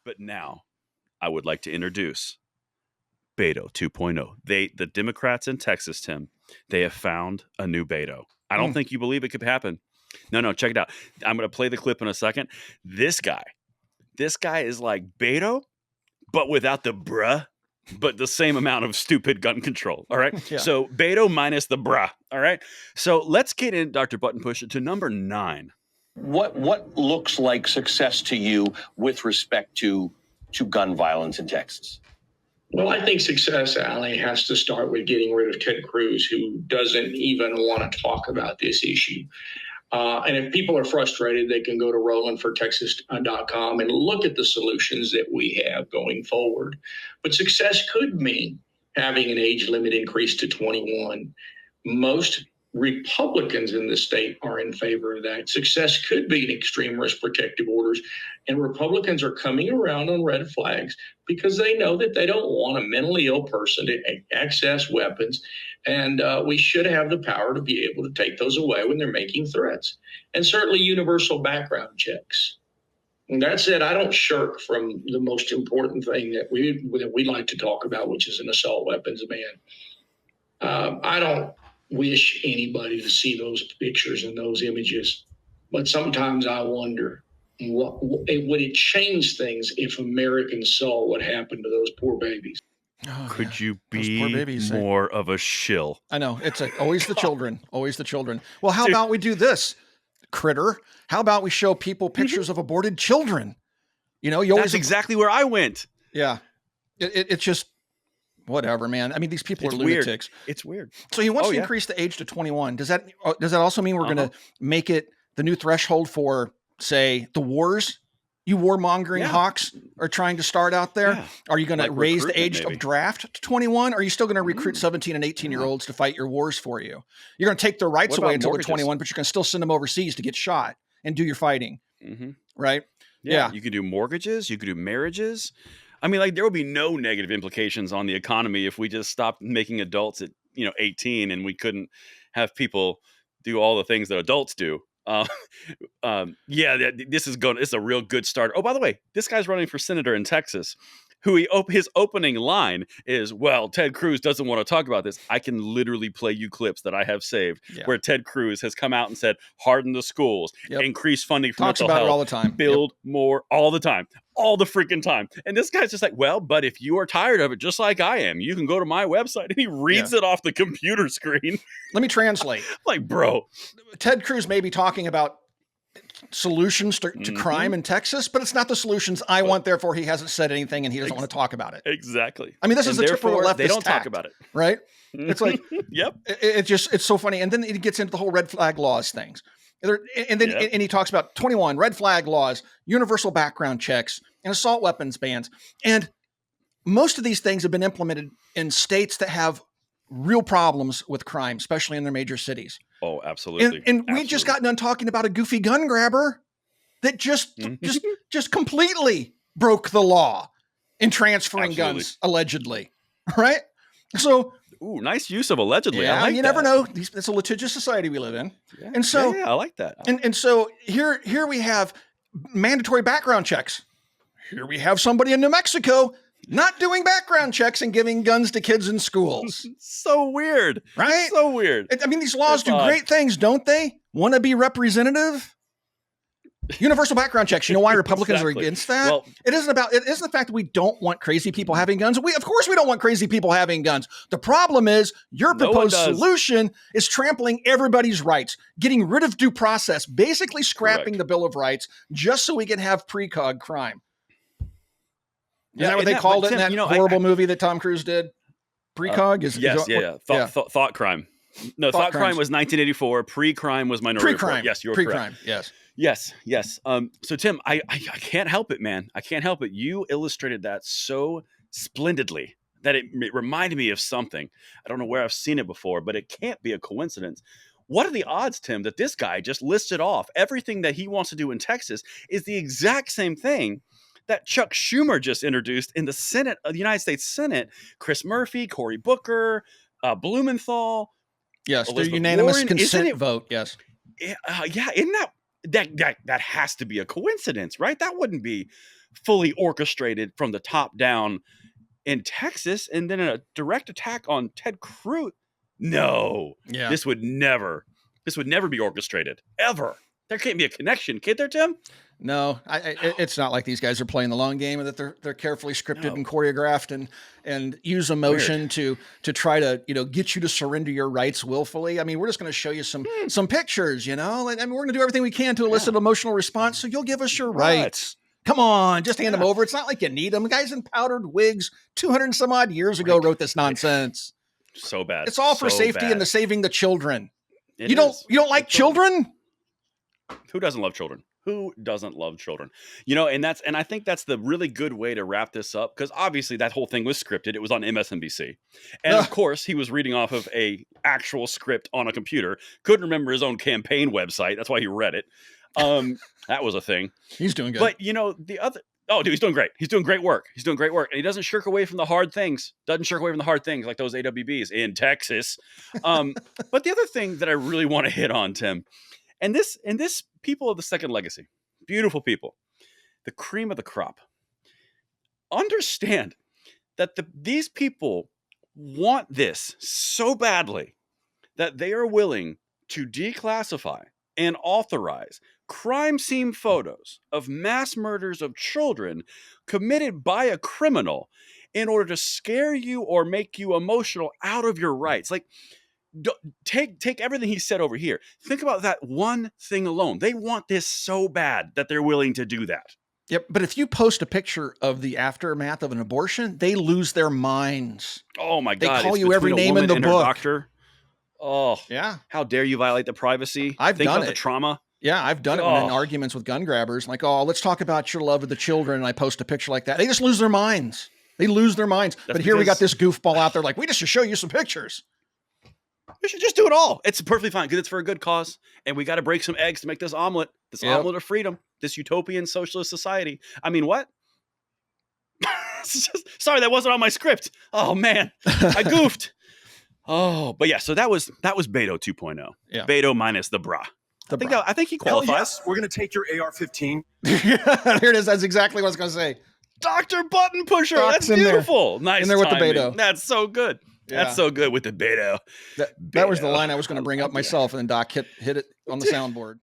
But now I would like to introduce Beto 2.0. The Democrats in Texas, Tim, they have found a new Beto. I don't think you believe it could happen. No, check it out. I'm going to play the clip in a second. This guy is like Beto, but without the bruh, but the same amount of stupid gun control. All right. Yeah. So Beto minus the bruh. All right. So let's get in, Dr. Button Push, to number 9. What looks like success to you with respect to gun violence in Texas? Well, I think success, Allie, has to start with getting rid of Ted Cruz, who doesn't even want to talk about this issue. And if people are frustrated, they can go to RolandForTexas.com and look at the solutions that we have going forward. But success could mean having an age limit increased to 21. Most Republicans in the state are in favor of that. Success could be an extreme risk protective orders. And Republicans are coming around on red flags because they know that they don't want a mentally ill person to access weapons. And we should have the power to be able to take those away when they're making threats. And certainly universal background checks. And that said, I don't shirk from the most important thing that we like to talk about, which is an assault weapons ban. I don't wish anybody to see those pictures and those images, but sometimes I wonder, would it change things if Americans saw what happened to those poor babies? Could you be more of a shill? I know. It's always the children. Always the children. Well, how about we do this, critter? How about we show people pictures of aborted children? You know, That's exactly where I went. Yeah. It's just whatever, man. I mean, these people are lunatics. It's weird. So he wants to increase the age to 21. Does that also mean we're going to make it the new threshold for, say, the wars? You warmongering hawks are trying to start out there. Yeah. Are you going to raise the age of draft to 21? Or are you still going to recruit 17 and 18-year-olds to fight your wars for you? You're going to take their rights away until they're 21, but you're going to still send them overseas to get shot and do your fighting. Right? Yeah. You could do mortgages. You could do marriages. I mean, like, there will be no negative implications on the economy if we just stopped making adults at 18 and we couldn't have people do all the things that adults do. It's a real good start. Oh, by the way, this guy's running for senator in Texas, his opening line is, well, Ted Cruz doesn't want to talk about this. I can literally play you clips that I have saved where Ted Cruz has come out and said, harden the schools, increase funding for mental health, it all the time, build more all the time, all the freaking time. And this guy's just like, well, but if you are tired of it, just like I am, you can go to my website. And he reads it off the computer screen. Let me translate. Like, bro, Ted Cruz may be talking about solutions to crime in Texas, but it's not the solutions I want. Therefore, he hasn't said anything and he doesn't want to talk about it. Exactly. I mean, this is the typical leftist they don't tact, talk about it. Right? It's like, it's so funny. And then it gets into the whole red flag laws things. And he talks about 21 red flag laws, universal background checks, and assault weapons bans. And most of these things have been implemented in states that have real problems with crime, especially in their major cities. Oh, absolutely. And we just got done talking about a goofy gun grabber that just completely broke the law in transferring guns, allegedly. Right? So, ooh, nice use of allegedly. Yeah, I like you never know. It's a litigious society we live in. Yeah. And so I like that. And so here we have mandatory background checks. Here we have somebody in New Mexico not doing background checks and giving guns to kids in schools. So weird. Right? So weird. I mean, these laws do great things, don't they? Want to be representative? Universal background checks. You know why Republicans are against that? Well, it isn't the fact that we don't want crazy people having guns. Of course we don't want crazy people having guns. The problem is your proposed solution is trampling everybody's rights, getting rid of due process, basically scrapping the Bill of Rights just so we can have precog crime. Is that what they called it in that horrible movie that Tom Cruise did? Precog? Thought crime. No, thought crime was 1984. Pre-crime was Minority Report. Yes, you're correct. Yes. So Tim, I can't help it, man. I can't help it. You illustrated that so splendidly that it reminded me of something. I don't know where I've seen it before, but it can't be a coincidence. What are the odds, Tim, that this guy just listed off everything that he wants to do in Texas is the exact same thing that Chuck Schumer just introduced in the Senate, the United States Senate? Chris Murphy, Cory Booker, Blumenthal. Yes, the unanimous consent vote. Yes. Yeah, isn't that has to be a coincidence, right? That wouldn't be fully orchestrated from the top down in Texas, and then a direct attack on Ted Cruz. No, this would never be orchestrated ever. There can't be a connection, can't there, Tim? No, it's not like these guys are playing the long game and that they're carefully scripted and choreographed and use emotion to try to, get you to surrender your rights willfully. I mean, we're just going to show you some pictures, and we're going to do everything we can to elicit emotional response. So you'll give us your rights. Come on, just hand them over. It's not like you need them. The guys in powdered wigs 200 and some odd years ago wrote this nonsense. So bad. It's all for safety and the saving the children. You don't like children? Who doesn't love children? Who doesn't love children? And I think that's the really good way to wrap this up, because obviously that whole thing was scripted. It was on MSNBC. And of course, he was reading off of a actual script on a computer. Couldn't remember his own campaign website. That's why he read it. That was a thing. He's doing good. But he's doing great. He's doing great work. And he doesn't shirk away from the hard things. Like those AWBs in Texas. But the other thing that I really want to hit on, Tim, and this people of the second legacy, beautiful people, the cream of the crop, understand that these people want this so badly that they are willing to declassify and authorize crime scene photos of mass murders of children committed by a criminal in order to scare you or make you emotional out of your rights. Like, take everything he said over here. Think about that one thing alone. They want this so bad that they're willing to do that. Yep. But if you post a picture of the aftermath of an abortion, they lose their minds. Oh my God. They call you every name in the book. Doctor. Oh yeah. How dare you violate the privacy? Think done about it. The trauma. Yeah, I've done it in arguments with gun grabbers. Like, let's talk about your love of the children. And I post a picture like that. They just lose their minds. But here we got this goofball out there like, we just should show you some pictures. We should just do it all. It's perfectly fine because it's for a good cause. And we got to break some eggs to make this omelet omelet of freedom, this utopian socialist society. I mean, what? Sorry, that wasn't on my script. Oh, man. I goofed. But yeah, so that was Beto 2.0. Yeah. Beto minus the bra. I think he qualifies. Yes, we're going to take your AR-15. Here it is. That's exactly what I was going to say. Dr. Button Pusher. That's beautiful. Nice. In there with the Beto. That's so good. Yeah. That's so good with the Beto. That was the line I was going to bring up myself, and then Doc hit it on the soundboard.